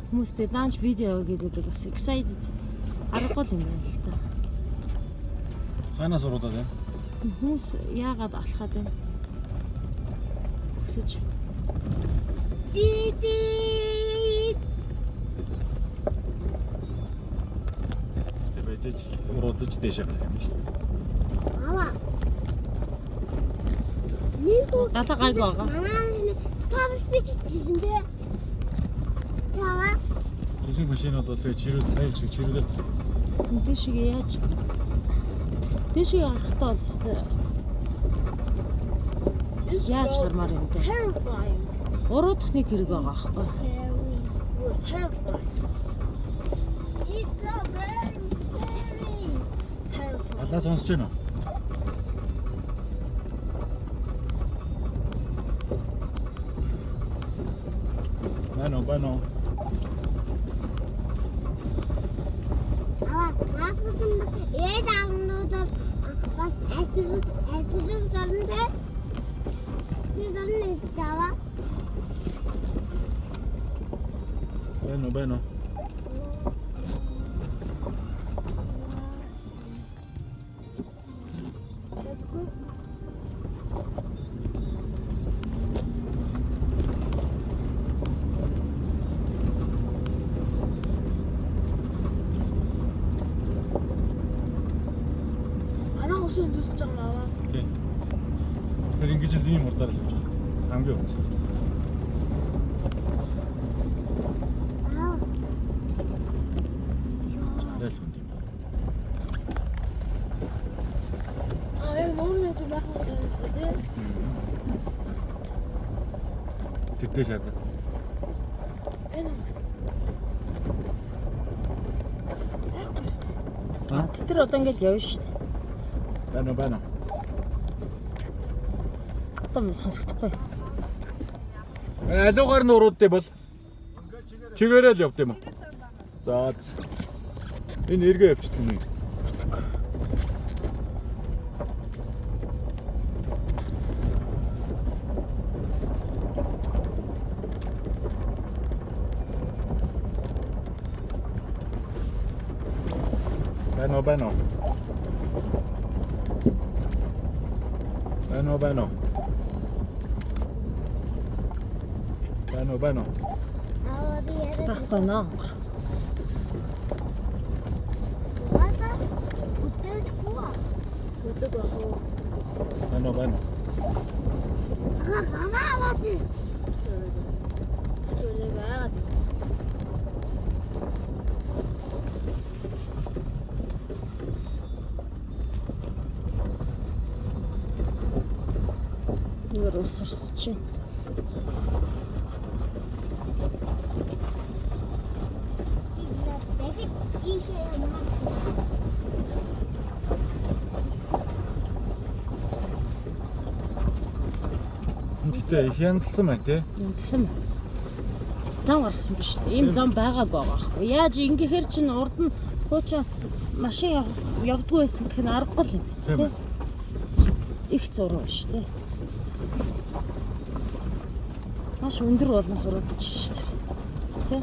Хүмүүстэй даанч видео гэдэг бас excited аргагүй юм байна л та. Ханаас уруудаад байна? Хүмүүс яагаад алхаад байна? Өсөж. Тэвэж уруудаж дэшээ гарах юм шүү дээ. Аваа. Нигүү Галаа гайг байгаа. Тавс би жисэндээ. Яа. Жишээ машинууд бол чирүүл тайв шиг чирүүлээд Дэшиг яаж? Дэшиг гарахтаа бол өстэй. Яаж гармаар юм бэ? Terrifying. Уруудах нэг хэрэг байгаа аахгүй. It's terrifying. It's so very scary. Terrifying. алаа сонсож байна уу? Бано. Наасан бас даунуудаар бас ажил зорнтой. Тэр зорн нэстава. Бано. Анаа хөшөө төлж байгаа. Окей. Тэр ингэж л ийм урдаар л явж байгаа. Хамгийн урд. Арай л хүнд юм. Яг нуурны төв байх юм байна тий. Тэдээ шаарддаг. Тэр одоо ингэж явна шүү дээ. Бано. Одоо сонсогдохгүй. Алуугаар нь уруудтай бол чигээрээ л явд юм уу? За. Энэ эргээ явчихдаг юм. Bano. Аа би яриад Баггүй наа. байна. Үтэж гоо. Үтэж гоо. Bano. Гамаа чи. Нэр усарч чинь. Гэтэ их янсан байна тий. Янсан. Зам гаргасан биш үү? Ийм зам байгааг байгаа аахгүй. Яаж ингэхээр чинь урд нь хуучин машин явдгүй байсан гэх нь аргагүй юм тий. Их зураг биш тий. Маш өндөр болноос урагдчих шүү дээ. Тий.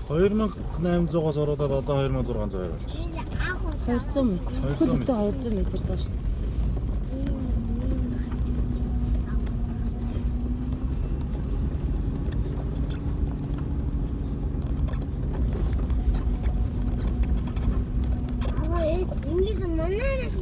2800-аас уруудаад одоо 2600 болчихсон. 200 м. 200 м доош. Ингээд манаас